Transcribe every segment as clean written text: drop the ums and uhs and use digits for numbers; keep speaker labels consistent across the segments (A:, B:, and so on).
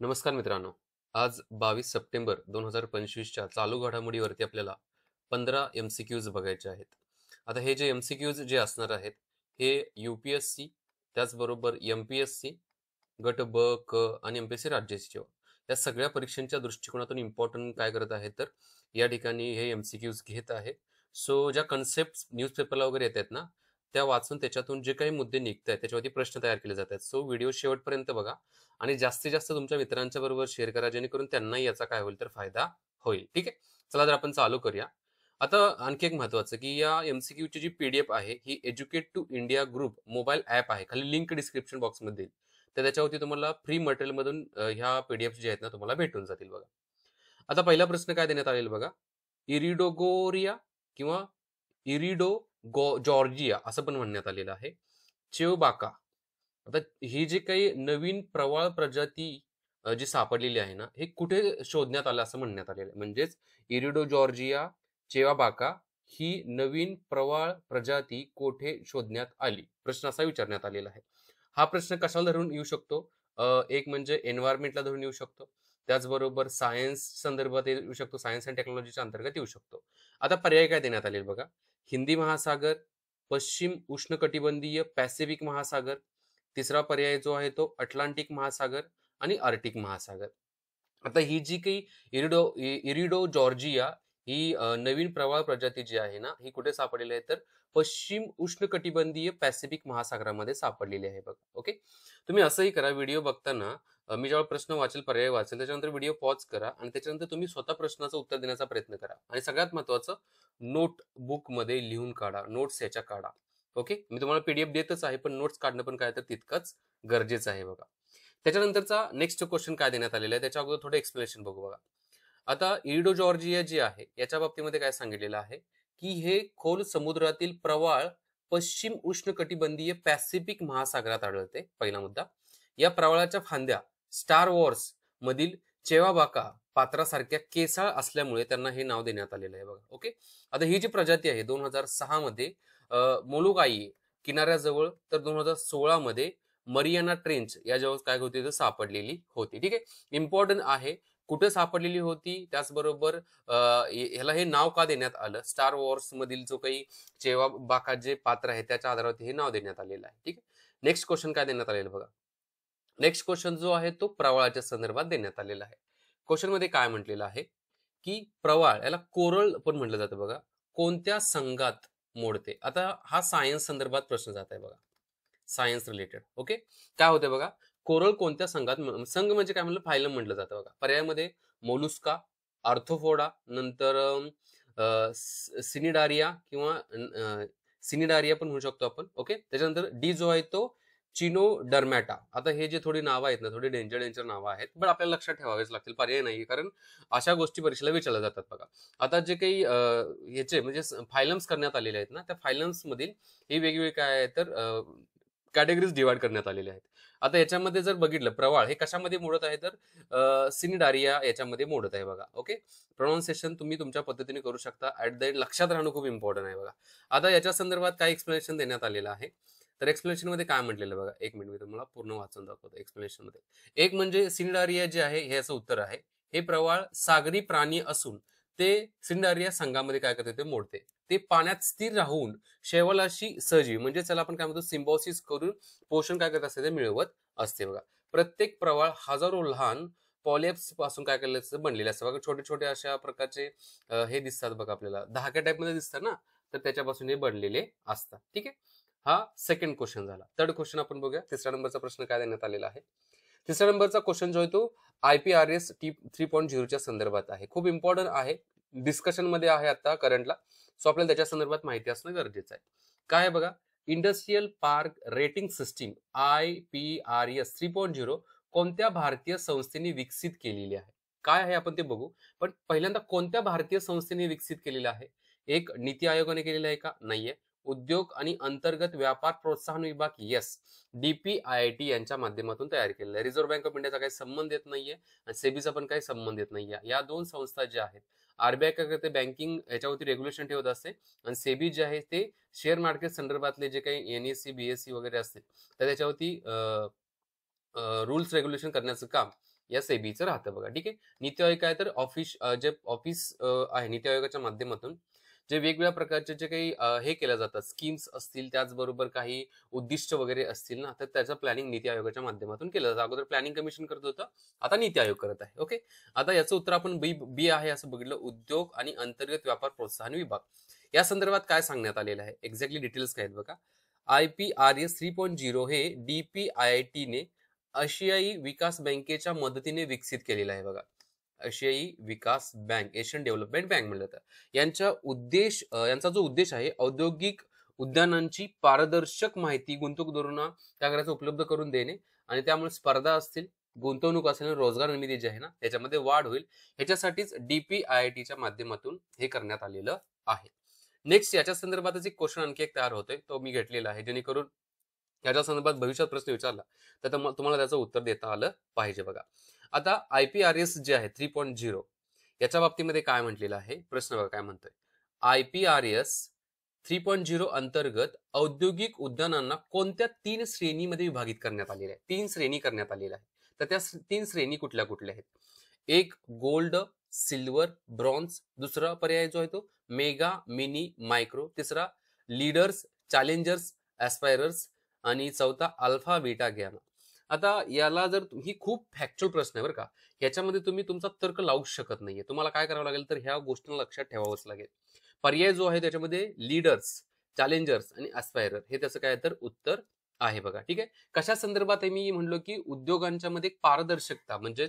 A: नमस्कार मित्रांनो. आज 22 सप्टेंबर 2025च्या चालू घडामोडीवरती आपल्याला 15 MCQs बघायचे आहेत. आता हे जे MCQs जे असणार आहेत, हे UPSC, त्याचबरोबर MPSC, गट ब, क आणि MPSC राज्य सेवा या सगळ्या परीक्षांच्या दृष्टिकोनातून इम्पॉर्टंट काय करत आहे तर या ठिकाणी हे MCQs घेत आहे. सो ज्या कन्सेप्ट न्यूजपेपरला वगैरे येत आहेत ना, त्या वाचून त्याच्यातून जे काही मुद्दे निघत आहेत त्याच्यावरती प्रश्न तयार केले जात आहेत. सो व्हिडिओ शेवटपर्यंत बघा आणि जास्तीत जास्त तुमच्या मित्रांच्या बरोबर शेअर करा जेणेकरून त्यांनाही याचा काय होईल तर फायदा होईल. ठीक आहे. चला तर आपण चालू करूया. आता आणखी एक महत्वाचं की या MCQ ची जी PDF आहे ही educate to India group mobile app आहे. खाली लिंक डिस्क्रिप्शन बॉक्स मध्ये देईल. तर त्याच्यावरती तुम्हाला फ्री मटेरियल मधून ह्या PDF जे आहेत ना तुम्हाला भेटून जातील बघा. आता पहिला प्रश्न काय देण्यात आलेला बघा. इरिडोगोरिया किंवा इरिडो जॉर्जिया असं पण म्हणण्यात आलेलं आहे. चेवबाका. आता ही जी काही नवीन प्रवाळ प्रजाती जी सापडलेली आहे ना, हे कुठे शोधण्यात आलं असं म्हणण्यात आलेलं आहे. म्हणजेच इरिडो जॉर्जिया चेवाबाका ही नवीन प्रवाळ प्रजाती कोठे शोधण्यात आली? प्रश्न असा विचारण्यात आलेला आहे. हा प्रश्न कशाला धरून येऊ शकतो? एक म्हणजे एन्व्हायरमेंटला धरून येऊ शकतो. त्याचबरोबर सायन्स संदर्भात येऊ शकतो. सायन्स अँड टेक्नॉलॉजीच्या अंतर्गत येऊ शकतो. आता पर्याय काय देण्यात आलेले बघा. हिंदी महासागर, पश्चिम उष्णकटिबंधीय पॅसिफिक महासागर, तिसरा पर्याय जो आहे तो अटलांटिक महासागर आणि आर्टिक महासागर. आता ही जी काही इरिडो जॉर्जिया ही नवीन प्रवाळ प्रजाती जी आहे ना ही कुठे सापडलेली आहे तर पश्चिम उष्णकटिबंधीय पॅसिफिक महासागरामध्ये सापडलेली आहे बघा. ओके. तुम्ही असंही करा व्हिडिओ बघताना मी जेव्हा प्रश्न वाचेल पर्याय वाचेल त्याच्यानंतर व्हिडिओ पॉज करा आणि त्याच्यानंतर तुम्ही स्वतः प्रश्नाचं उत्तर देण्याचा प्रयत्न करा आणि सगळ्यात महत्वाचं नोट बुक मध्ये लिहून काढा. नोट्स याच्या काढा. ओके. मी तुम्हाला PDF देतच आहे पण नोट्स काढणं पण काय तर तितकंच गरजेचं आहे बघा. त्याच्यानंतरचा नेक्स्ट क्वेश्चन काय देण्यात आलेला आहे त्याच्या अगोदर थोडं एक्सप्लेनेशन बघू बघा. आता इरिडो जॉर्जिया जी आहे याच्या बाबतीमध्ये काय सांगितलेलं आहे की हे खोल समुद्रातील प्रवाळ पश्चिम उष्णकटिबंधीय पॅसिफिक महासागरात आढळते. पहिला मुद्दा. या प्रवाळाच्या फांद्या स्टार वॉर्स मधील चेवाबाका पात्रासारख्या केसाळ असल्यामुळे त्यांना हे नाव देण्यात आलेलं आहे बघा. ओके. आता ही जी प्रजाती आहे 2006 मध्ये मोलुकाई किनाऱ्याजवळ तर 2016 मध्ये मरियाना ट्रेंच या जवळ काय होती तर सापडलेली होती. ठीक आहे. इम्पॉर्टंट आहे कुठे सापडलेली होती त्याचबरोबर ह्याला हे नाव का देण्यात आलं. स्टार वॉर्स मधील जो काही चेवा बाका जे पात्र आहे त्याच्या आधारावरती हे नाव देण्यात आलेलं आहे. ठीक आहे. नेक्स्ट क्वेश्चन काय देण्यात आलेलं बघा. नेक्स्ट क्वेश्चन जो आहे तो प्रवाळाच्या संदर्भात देण्यात आलेला आहे. क्वेश्चन मध्ये काय म्हटलेलं आहे की प्रवाळ याला कोरल पण म्हटलं जातं बघा. कोणत्या संघात मोडते? आता हा सायन्स संदर्भात प्रश्न जात आहे बघा. Science related. ओके. काय होते बघा. कोरल कोणत्या संघात संघ म्हणजे काय म्हणलं फायलम म्हटलं जातं बघा. पर्यायामध्ये मोलुस्का, आर्थोफोडा, नंतर सिनिडारिया किंवा सिनिडारिया पण म्हणू शकतो आपण. ओके. त्याच्यानंतर डी जो आहे तो चिनोडर्मॅटा. आता हे जे थोडी नावं आहेत ना थोडी डेंजर नावं आहेत पण आपल्याला लक्षात ठेवावेच लागतील. पर्याय नाही कारण अशा गोष्टी परीक्षेला विचारल्या जातात बघा. आता जे काही ह्याचे म्हणजे फायलम्स करण्यात आलेले आहेत ना त्या फायलम्स मधील हे वेगवेगळे काय आहे तर कॅटेगरीज डिवाइड करण्यात आलेले आहेत. आता याच्यामध्ये जर बघितलं प्रवाळ हे कशामध्ये मोडत आहे तर सिनिडारिया याच्यामध्ये मोडत आहे बघा. ओके. प्रोनाऊन्सिएशन तुम्ही तुमच्या पद्धतीने करू शकता. ऍट द एंड लक्षात राहणं खूप इम्पॉर्टंट आहे बघा. आता याच्या संदर्भात काय एक्सप्लेनेशन देण्यात आलेलं आहे तर एक्सप्लेनेशन मध्ये काय म्हटलेलं बघा. एक मिनिट मी तुम्हाला पूर्ण वाचून दाखवतो एक्सप्लेनेशन मध्ये. एक म्हणजे सिनिडारिया जे आहे हे याचं उत्तर आहे. हे प्रवाळ सागरी प्राणी असून ते सिनिडारिया संघामध्ये काय करते ते मोडते. ते पाण्यात स्थिर राहून शैवालाशी सहजीवी म्हणजे त्याला आपण काय म्हणतो सिम्बॉसिस करून पोषण काय करत असते ते मिळवत असते बघा. प्रत्येक प्रवाळ हजारो लहान पॉलिप्स पासून काय केलेलं असतं बनलेले असतं बघा. छोटे छोटे अशा प्रकारचे हे दिसतात बघा आपल्याला धाक्या टाईप मध्ये दिसतात ना तर त्याच्यापासून हे बनलेले असतात. ठीक आहे. हा सेकंड क्वेश्चन झाला. थर्ड क्वेश्चन आपण बघूया. तिसऱ्या नंबरचा प्रश्न काय देण्यात आलेला आहे. तिसऱ्या नंबरचा क्वेश्चन जो आहे तो IPRS T3.0 च्या संदर्भात आहे. खूप इम्पॉर्टंट आहे. डिस्कशन मध्ये आहे आता करंटला. सो आपल्याला त्याच्या संदर्भात माहिती असणं गरजेचं आहे. काय आहे बघा. Industrial park rating system IPRS 3.0 कोणत्या भारतीय संस्थेने विकसित केलेली आहे? काय आहे आपण ते बघू. पण पहिल्यांदा कोणत्या भारतीय संस्थेने विकसित केलेलं आहे? एक नीती आयोगाने केलेलं आहे का? नाहीये. उद्योग आणि अंतर्गत व्यापार प्रोत्साहन विभाग येस DPIIT यांच्या माध्यमातून तयार केलेलं आहे. रिझर्व्ह बँक ऑफ इंडियाचा काही संबंध येत नाहीये आणि सेबीचा पण काही संबंध येत नाहीये. या दोन संस्था ज्या आहेत RBI काय करते बँकिंग याच्यावरती रेग्युलेशन ठेवत असते आणि सेबी जे आहे ते शेअर मार्केट संदर्भातले जे काही NSE BSE वगैरे असते तर त्याच्यावरती रूल्स रेग्युलेशन करण्याचं काम या सेबीचं राहतं बघा. ठीक आहे. नीती आयोग काय तर जे ऑफिस आहे नीती आयोगाच्या माध्यमातून जे वेगवेगळ्या प्रकारचे जे काही हे केल्या जातात स्कीम्स असतील, त्याचबरोबर काही उद्दिष्ट वगैरे असतील ना, तर त्याचं प्लॅनिंग नीती आयोगाच्या माध्यमातून केलं जातं. अगोदर प्लॅनिंग कमिशन करत होतं, आता नीती आयोग करत आहे. ओके. आता याचं उत्तर आपण बी बी आहे असं बघितलं. उद्योग आणि अंतर्गत व्यापार प्रोत्साहन विभाग या संदर्भात काय सांगण्यात आलेलं आहे, एक्झॅक्टली डिटेल्स काय आहेत बघा. IPRS 3.0 हे DPIIT ने आशियाई विकास बँकेच्या मदतीने विकसित केलेलं आहे बघा. आशियाई विकास बँक, एशियन डेव्हलपमेंट बँक म्हणलं तर यांचा जो उद्देश आहे औद्योगिक उद्यानांची पारदर्शक माहिती गुंतवणूकदारांना त्या करायचं उपलब्ध करून देणे आणि त्यामुळे स्पर्धा असतील, गुंतवणूक असेल, रोजगार निर्मिती जी आहे ना त्याच्यामध्ये वाढ होईल, ह्याच्यासाठीच DPIITच्या माध्यमातून हे करण्यात आलेलं आहे. नेक्स्ट याच्या संदर्भातच एक क्वेश्चन आणखी एक तयार होतोय, तो मी घेतलेला आहे, जेणेकरून याच्या संदर्भात भविष्यात प्रश्न विचारला तर तुम्हाला त्याचं उत्तर देता आलं पाहिजे बघा. आता IPRS जे आहे 3.0 याच्या बाबतीमध्ये काय म्हटलेलं आहे, प्रश्न बघा काय म्हणतोय. IPRS 3.0 अंतर्गत औद्योगिक उद्यानांना कोणत्या 3 श्रेणीमध्ये विभाजित करण्यात आलेले आहे. 3 श्रेणी करण्यात आलेल्या आहे. तर त्या 3 श्रेणी कुठल्या कुठल्या आहेत. एक गोल्ड, सिल्वर, ब्रॉन्झ. दुसरा पर्याय जो आहे तो मेगा, मिनी, मायक्रो. तिसरा लीडर्स, चॅलेंजर्स, ऍस्पायरर्स आणि चौथा अल्फा, बीटा, गॅमा. आता याला जर ही खूप फॅक्च्युअल प्रश्न आहे बरं का. याच्यामध्ये तुम्ही तुमचा तर्क लावू शकत नाहीये. तुम्हाला काय करावं लागेल तर ह्या गोष्टीला लक्षात ठेवावंच लागेल. पर्याय जो आहे त्याच्यामध्ये लीडर्स, चॅलेंजर्स आणि ऍस्पायरर हे त्याचं काय तर उत्तर आहे बघा. ठीक आहे. कशा संदर्भात आहे मी म्हणलो की उद्योगांच्या मध्ये एक पारदर्शकता म्हणजे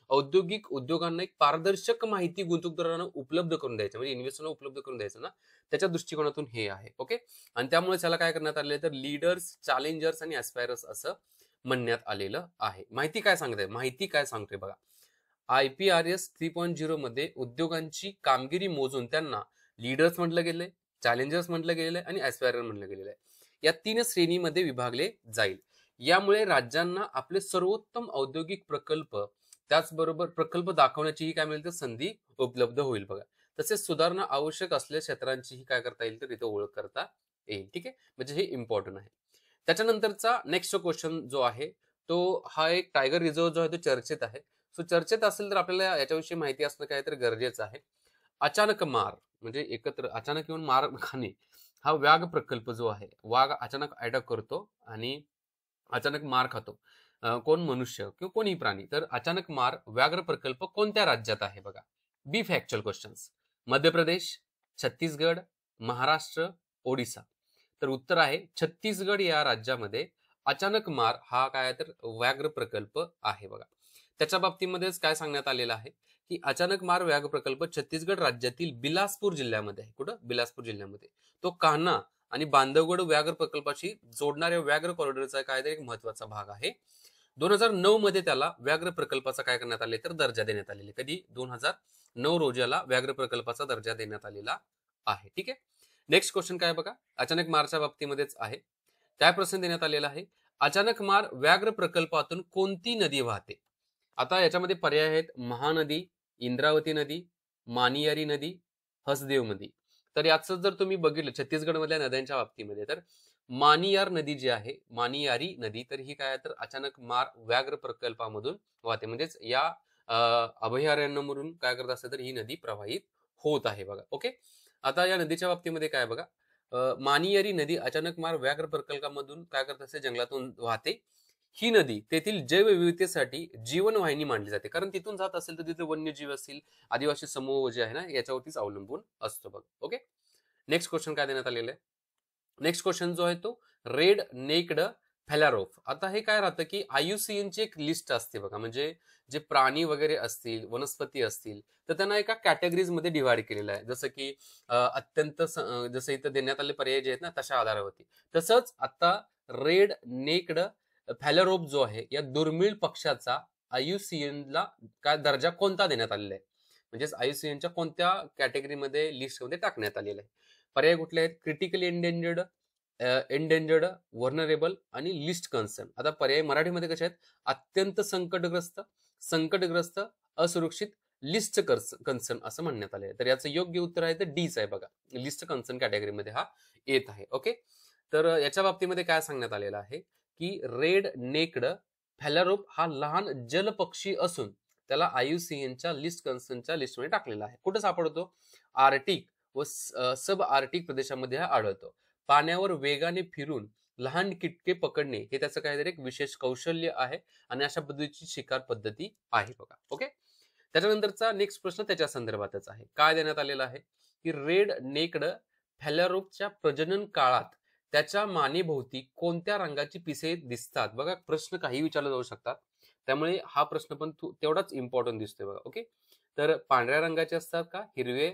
A: औद्योगिक उद्योगांना एक पारदर्शक माहिती गुंतवणूकदारांना उपलब्ध करून द्यायचं म्हणजे इन्व्हेस्टरला उपलब्ध करून द्यायचं ना, त्याच्या दृष्टिकोनातून हे आहे. ओके. आणि त्यामुळे त्याला काय करण्यात आले तर लीडर्स, चॅलेंजर्स आणि ऍस्पायरर्स असं म्हणण्यात आलेलं आहे. माहिती काय सांगते, माहिती काय सांगते बघा. IPRS 3.0 मध्ये उद्योगांची कामगिरी मोजून त्यांना लीडर्स म्हटलं गेलंय, चॅलेंजर्स म्हटलं गेलेलं आहे आणि ऍस्पायरर म्हटलं गेलेलं आहे. या 3 श्रेणीमध्ये विभागले जाईल. यामुळे राज्यांना आपले सर्वोत्तम औद्योगिक प्रकल्प त्याचबरोबर प्रकल्प दाखवण्याचीही काय मिळेल तर संधी उपलब्ध होईल बघा. तसेच सुधारणा आवश्यक असलेल्या क्षेत्रांचीही काय करता येईल तर इथे ओळख करता येईल. ठीक आहे. म्हणजे हे इम्पॉर्टंट आहे. त्याच्यानंतरचा नेक्स्ट क्वेश्चन जो आहे तो हा एक टायगर रिझर्व जो आहे तो चर्चेत आहे. सो चर्चेत असेल तर आपल्याला याच्याविषयी माहिती असणं काय तर गरजेचं आहे. अचानक मार म्हणजे एकत्र अचानक येऊन मार खाणे हा व्याघ्र प्रकल्प जो आहे, वाघ अचानक अटॅक करतो आणि अचानक मार खातो. कोण मनुष्य किंवा कोणी प्राणी. तर अचानक मार व्याघ्र प्रकल्प कोणत्या राज्यात आहे बघा. बी फॅक्च्युअल क्वेश्चन्स. मध्य प्रदेश, छत्तीसगड, महाराष्ट्र, ओडिसा. तर उत्तर आहे छत्तीसगड या राज्यामध्ये अचानक मार हा काय तर व्याघ्र प्रकल्प आहे बघा. त्याच्या बाबतीमध्येच काय सांगण्यात आलेलं आहे की अचानक मार व्याघ्र प्रकल्प छत्तीसगड राज्यातील बिलासपूर जिल्ह्यामध्ये आहे. कुठं? बिलासपूर जिल्ह्यामध्ये. तो कान्हा आणि बांधवगड व्याघ्र प्रकल्पाशी जोडणाऱ्या व्याघ्र कॉरिडॉरचा काय तर एक महत्वाचा भाग आहे. 2009 मध्ये त्याला व्याघ्र प्रकल्पाचा काय करण्यात आले तर दर्जा देण्यात आलेला. कधी? 2009 रोजी याला व्याघ्र प्रकल्पाचा दर्जा देण्यात आलेला आहे. ठीक आहे. नेक्स्ट क्वेश्चन काय बघा. अचानक मारच्या बाबतीमध्येच आहे. काय प्रश्न देण्यात आलेला आहे. अचानक मार व्याघ्र प्रकल्पातून कोणती नदी वाहते. आता याच्यामध्ये पर्याय आहेत महानदी, इंद्रावती नदी, मानियारी नदी, हसदेव नदी. तर याचं जर तुम्ही बघितलं छत्तीसगड मधल्या नद्यांच्या बाबतीमध्ये तर मानियार नदी जी आहे, मानियारी नदी, तर ही काय तर अचानक मार व्याघ्र प्रकल्पामधून वाहते. म्हणजेच या अभयारण्यामधून काय करत असते तर ही नदी प्रवाहित होत आहे बघा. ओके. आता या नदीच्या बाबतीमध्ये काय बघा. मानियारी नदी अचानक मार व्याघ्र प्रकल्पामधून काय करत असते जंगलातून वाहते. ही नदी तेथील जैवविविधतेसाठी जीवनवाहिनी मानली जाते. कारण तिथून जात असेल तर तिथे वन्यजीव असतील, आदिवासी समूह जे आहे ना याच्यावरतीच अवलंबून असतो बघ. ओके. नेक्स्ट क्वेश्चन काय देण्यात आलेलं आहे. नेक्स्ट क्वेश्चन जो आहे तो रेड नेक्ड फॅलारोफ. आता हे काय राहतं की IUCN ची एक लिस्ट असते बघा. म्हणजे जे प्राणी वगैरे असतील, वनस्पती असतील तर त्यांना एका कॅटेगरीज मध्ये डिवाइड केलेलं आहे. जसं की जसं इथं देण्यात आले पर्याय जे आहेत ना तशा आधारावरती. तसंच आता रेड नेक्ड फॅलारोप जो आहे या दुर्मिळ पक्षाचा IUCN ला काय दर्जा कोणता देण्यात आलेला आहे. म्हणजेच IUCN च्या कोणत्या कॅटेगरीमध्ये लिस्टमध्ये टाकण्यात आलेला आहे. पर्याय कुठले आहेत. क्रिटिकली एंडेंजर्ड, व्हर्नरेबल आणि लिस्ट कन्सर्न. आता पर्याय मराठीमध्ये कसे आहेत. अत्यंत संकटग्रस्त, असुरक्षित, लिस्ट कन्सर्न असं म्हणण्यात आले. तर याचं योग्य उत्तर आहे तर डीच आहे बघा. लिस्ट कन्सर्न कॅटेगरीमध्ये हा येत आहे. ओके. तर याच्या बाबतीमध्ये काय सांगण्यात आलेलं आहे की रेड नेक्ड फॅलारोप हा लहान जलपक्षी असून त्याला IUCNच्या लिस्ट कन्सर्नच्या लिस्टमध्ये टाकलेला आहे. कुठे सापडतो? आर्टिक व सब आर्टिक प्रदेशामध्ये हा आढळतो. पाण्यावर वेगाने फिरून लहान कीटके पकडणे हे त्याचं काहीतरी एक विशेष कौशल्य आहे आणि अशा पद्धतीची शिकार पद्धती आहे बघा. ओके. त्याच्यानंतरचा नेक्स्ट प्रश्न त्याच्या संदर्भातच आहे. काय देण्यात आलेला आहे की रेड नेक्ड फॅलारोपच्या प्रजनन काळात त्याच्या मानेभोवती कोणत्या रंगाची पिसे दिसतात? बघा, प्रश्न काही विचारले जाऊ शकतात, त्यामुळे हा प्रश्न पण तेवढाच इम्पॉर्टंट दिसतोय बघा. ओके. तर पांढऱ्या रंगाचे असतात का, हिरवे,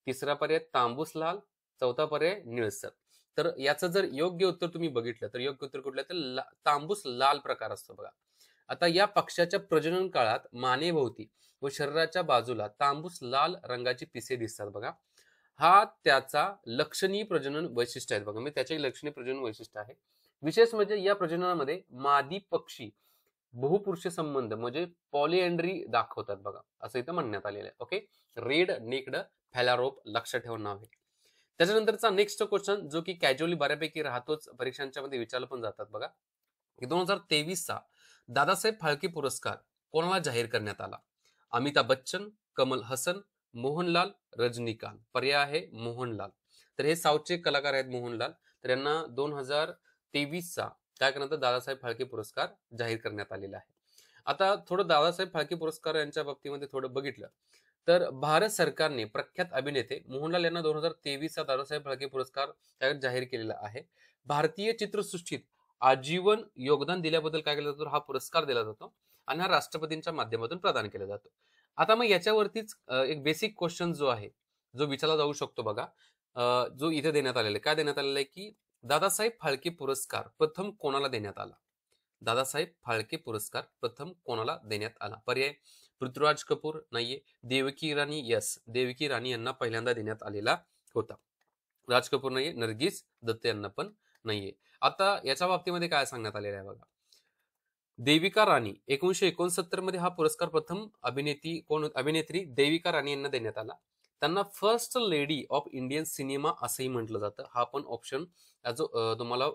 A: तिसरा पर्याय तांबूस लाल, चौथा पर्याय निळसर. तर याचं जर योग्य उत्तर तुम्ही बघितलं तर योग्य उत्तर कुठलं तर तांबूस लाल प्रकार असतो बघा. आता या पक्ष्याच्या प्रजनन काळात मानेभोवती व शरीराच्या बाजूला तांबूस लाल रंगाची पिसे दिसतात बघा. हा त्याचा लक्षणीय प्रजनन वैशिष्ट्य आहे बघा. म्हणजे त्याचे लक्षणीय प्रजनन वैशिष्ट्य आहे. विशेष म्हणजे या प्रजननामध्ये मादी पक्षी बहुपुरुष संबंध म्हणजे पॉलिएंड्री दाखवतात बघा, असं इथं म्हणण्यात आलेलं आहे. ओके. रेड नेक्ड फॅलारोप लक्षात ठेवून नाव आहे. त्याच्यानंतरचा नेक्स्ट क्वेश्चन जो की कॅज्युअली बऱ्यापैकी राहतोच, परीक्षांच्या मध्ये विचारलं पण जातात बघा. 2023चा दादासाहेब फाळके पुरस्कार कोणाला जाहीर करण्यात आला? अमिताभ बच्चन, कमल हसन, मोहनलाल, रजनीकांत. पर्याय आहे मोहनलाल. तर हे साऊथचे कलाकार आहेत मोहनलाल. तर यांना 2023चा काय करण्यात दादासाहेब फाळके पुरस्कार जाहीर करण्यात आलेला आहे. आता थोडं दादासाहेब फाळके पुरस्कार यांच्या बाबतीमध्ये थोडं बघितलं तर भारत सरकारने प्रख्यात अभिनेते मोहनलाल यांना 2023चा दादासाहेब फाळके पुरस्कार जाहीर केलेला आहे. भारतीय चित्रसृष्टीत आजीवन योगदान दिल्याबद्दल काय केलं जातं, हा पुरस्कार दिला जातो आणि हा राष्ट्रपतींच्या माध्यमातून प्रदान केला जातो. आता मग याच्यावरतीच एक बेसिक क्वेश्चन जो आहे, जो विचारला जाऊ शकतो बघा, जो इथे देण्यात आलेला आहे. काय देण्यात आलेला आहे की दादासाहेब फाळके पुरस्कार प्रथम कोणाला देण्यात आला? दादासाहेब फाळके पुरस्कार प्रथम कोणाला देण्यात आला? पर्याय पृथ्वीराज कपूर नाहीये, देवकी राणी, यस देवकी राणी यांना पहिल्यांदा देण्यात आलेला होता. राज कपूर नाहीये, नर्गिस दत्त यांना पण नाहीये. आता याच्या बाबतीमध्ये काय सांगण्यात आलेलं आहे बघा. देविका राणी 1969 मध्ये हा पुरस्कार प्रथम अभिनेत्री देविका राणी यांना देण्यात आला. त्यांना first lady of Indian cinema असंही म्हटलं जातं. हा पण ऑप्शन जो तुम्हाला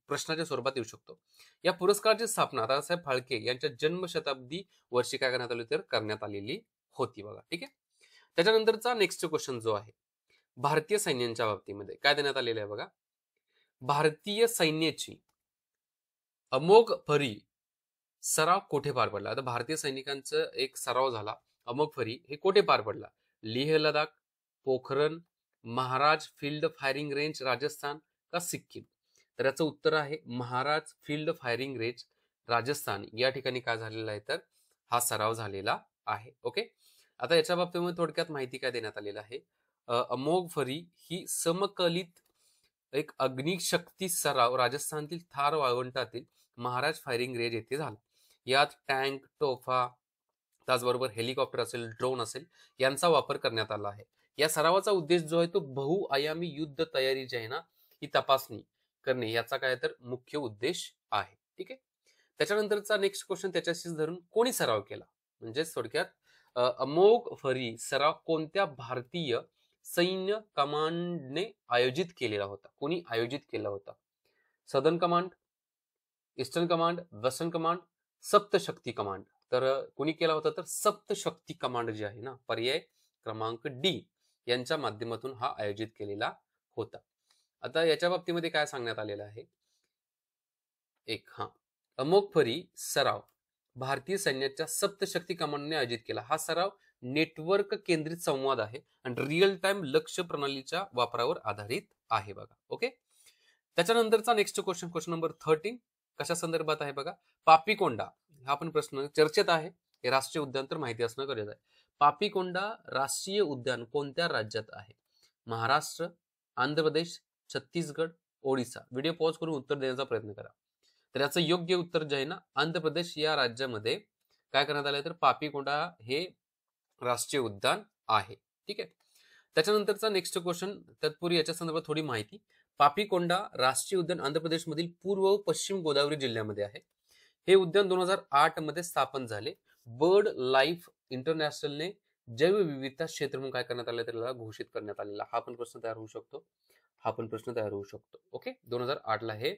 A: प्रश्नाच्या स्वरूपात येऊ शकतो. या पुरस्काराची स्थापना दादासाहेब फाळके यांच्या जन्मशताब्दी वर्षी काय करण्यात आली तर करण्यात आलेली होती बघा. ठीक आहे. त्याच्यानंतरचा नेक्स्ट क्वेश्चन जो आहे भारतीय सैन्यांच्या बाबतीमध्ये काय देण्यात आलेलं आहे बघा. भारतीय सैन्याची अमोघ फरी सराव कोठे पार पडला? आता भारतीय सैनिकांचा एक सराव झाला अमोघ फरी, हे कोठे पार पडला? Leh Ladakh, Pokhran, Maharaj field firing range Rajasthan का सिक्कीम? तर याचं उत्तर आहे Maharaj field firing range Rajasthan या ठिकाणी काय झालेला आहे तर हा सराव झालेला आहे. ओके. आता याच्या बाबतीमध्ये थोडक्यात माहिती काय देण्यात आलेलं आहे. अमोघ फरी ही समकलित एक अग्निशक्ती सराव राजस्थानातील थार वाळवंटातील महाराज फायरिंग रेंज येथे झाला. यात टँक, तोफा, त्याचबरोबर हेलिकॉप्टर असेल, ड्रोन असेल यांचा वापर करण्यात आला आहे. या सरावाचा उद्देश जो आहे तो बहुआयामी युद्ध तयारी जी आहे ना ही तपासणी करणे याचा काय तर मुख्य उद्देश आहे. ठीक आहे. त्याच्यानंतरचा नेक्स्ट क्वेश्चन त्याच्याशीच धरून कोणी सराव केला, म्हणजे थोडक्यात अमोघ फरी सराव कोणत्या भारतीय सैन्य कमांडने आयोजित केलेला होता? कोणी आयोजित केला होता? Southern command, eastern command, western command, Saptashakti command. तर कोणी केला होता तर सप्तशक्ती कमांड जी आहे ना, पर्याय क्रमांक डी यांच्या माध्यमातून हा आयोजित केलेला होता. आता याच्या बाबतीमध्ये काय सांगण्यात आलेलं आहे अमोघ फरी सराव भारतीय सैन्याच्या सप्तशक्ती कमांडने आयोजित केला. हा सराव नेटवर्क केंद्रित संवाद आहे आणि रिअल टाइम लक्ष्य प्रणालीच्या वापरावर आधारित आहे बघा. ओके. त्याच्यानंतरचा नेक्स्ट क्वेश्चन नंबर 13 कशा संदर्भात आहे बघा. पापीकोंडा हा पण प्रश्न चर्चेत आहे. हे राष्ट्रीय उद्यान तर माहिती असणं गरजेचं आहे. पापीकोंडा राष्ट्रीय उद्यान कोणत्या राज्यात आहे? महाराष्ट्र, आंध्र प्रदेश, छत्तीसगड, ओडिसा. व्हिडिओ पॉज करून उत्तर देण्याचा प्रयत्न करा. तर याचं योग्य उत्तर जे आहे ना आंध्र प्रदेश या राज्यामध्ये काय करण्यात आलंय तर पापीकोंडा हे राष्ट्रीय उद्यान आहे. ठीक आहे. त्याच्यानंतरचा नेक्स्ट क्वेश्चन तत्पूर्वी याच्या संदर्भात थोडी माहिती. पापीकोंडा राष्ट्रीय उद्यान आंध्र प्रदेशमधील पूर्व व पश्चिम गोदावरी जिल्ह्यामध्ये आहे. हे उद्यान 2008 मध्ये स्थापन झाले. बर्ड लाईफ इंटरनॅशनलने जैवविविधता क्षेत्र म्हणून काय करण्यात आलं त्याला घोषित करण्यात आलेला. हा पण प्रश्न तयार होऊ शकतो. ओके. 2008 ला हे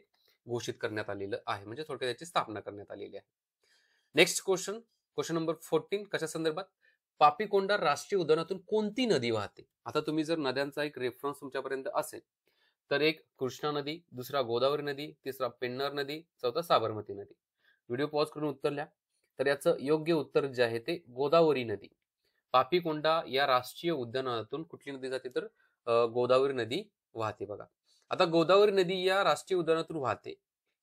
A: घोषित करण्यात आलेलं आहे, म्हणजे थोडक्यात त्याची स्थापना करण्यात आलेली आहे. नेक्स्ट क्वेश्चन नंबर 14 कशा संदर्भात? पापीकोंडा राष्ट्रीय उद्यानातून कोणती नदी वाहते? आता तुम्ही जर नद्यांचा एक रेफरन्स तुमच्यापर्यंत असेल तर एक कृष्णा नदी, दुसरा गोदावरी नदी, तिसरा पेन्नर नदी, चौथा साबरमती नदी. व्हिडिओ पॉज करून उत्तर लिहा. तर याचं योग्य उत्तर जे आहे ते गोदावरी नदी. पापीकोंडा या राष्ट्रीय उद्यानातून कुठली नदी जाते तर गोदावरी नदी वाहते बघा. आता गोदावरी नदी या राष्ट्रीय उद्यानातून वाहते.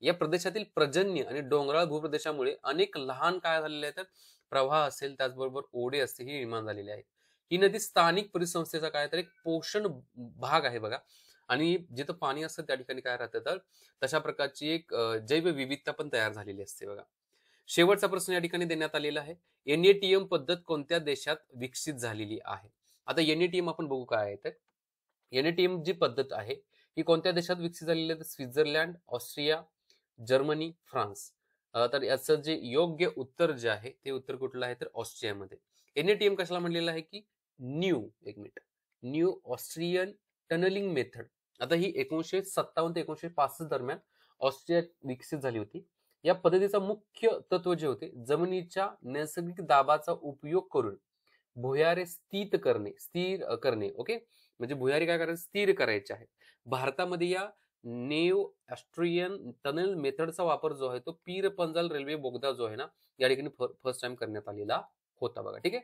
A: या प्रदेशातील पर्जन्य आणि डोंगराळ भूप्रदेशामुळे अनेक लहान काय झालेले आहेत तर प्रवाह असेल त्याचबरोबर ओढे असतील हे निर्माण झालेले आहेत. ही नदी स्थानिक परिसंस्थेचा काय तर एक पोषण भाग आहे बघा. आणि जिथं पाणी असतं त्या ठिकाणी काय राहतं तर तशा प्रकारची एक जैवविविधता पण तयार झालेली असते बघा. शेवटचा प्रश्न या ठिकाणी देण्यात आलेला आहे. एनएटीएम पद्धत कोणत्या देशात विकसित झालेली आहे? आता एनएटीएम आपण बघू काय आहे तर एनएटीएम जी पद्धत आहे ही कोणत्या देशात विकसित झालेली आहे तर स्वित्झर्लंड, ऑस्ट्रिया, जर्मनी, फ्रान्स. तर याचं जे योग्य उत्तर जे आहे ते उत्तर कुठलं आहे तर ऑस्ट्रियामध्ये. एनएटीएम कशाला म्हणलेलं आहे की न्यू ऑस्ट्रियन टनलिंग मेथड. आता ही 1957 ते 1965 दरम्यान ऑस्ट्रियात विकसित झाली होती. या पद्धतीचा मुख्य तत्व जे होते जमिनीच्या नैसर्गिक दाबाचा उपयोग करून भुयारे स्थिर करणे. ओके, म्हणजे भुयारी काय करायचे स्थिर करायचे आहेत. भारतामध्ये या नेव ऑस्ट्रियन टनल मेथडचा वापर जो आहे तो पीर पंजाल रेल्वे बोगदा जो आहे ना या ठिकाणी फर्स्ट टाइम करण्यात आलेला होता बघा. ठीक आहे,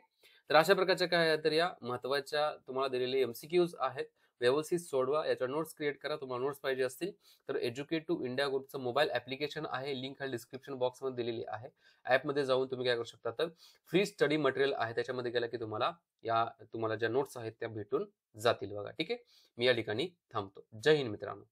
A: तर अशा प्रकारच्या काय आहे तर या महत्वाच्या तुम्हाला दिलेले एमसीक्यूज आहेत. व्यवस्थित सोडवा, याच्या नोट्स क्रिएट करा. तुम्हाला नोट्स पाहिजे असतील तर एज्युकेट टू इंडिया ग्रुपचं मोबाईल ऍप्लिकेशन आहे, लिंक खाली डिस्क्रिप्शन बॉक्समध्ये दिलेली आहे. ऍपमध्ये जाऊन तुम्ही काय करू शकता तर फ्री स्टडी मटेरियल आहे त्याच्यामध्ये गेला की तुम्हाला ज्या नोट्स आहेत त्या भेटून जातील बघा. ठीक आहे, मी या ठिकाणी थांबतो. जय हिंद मित्रांनो.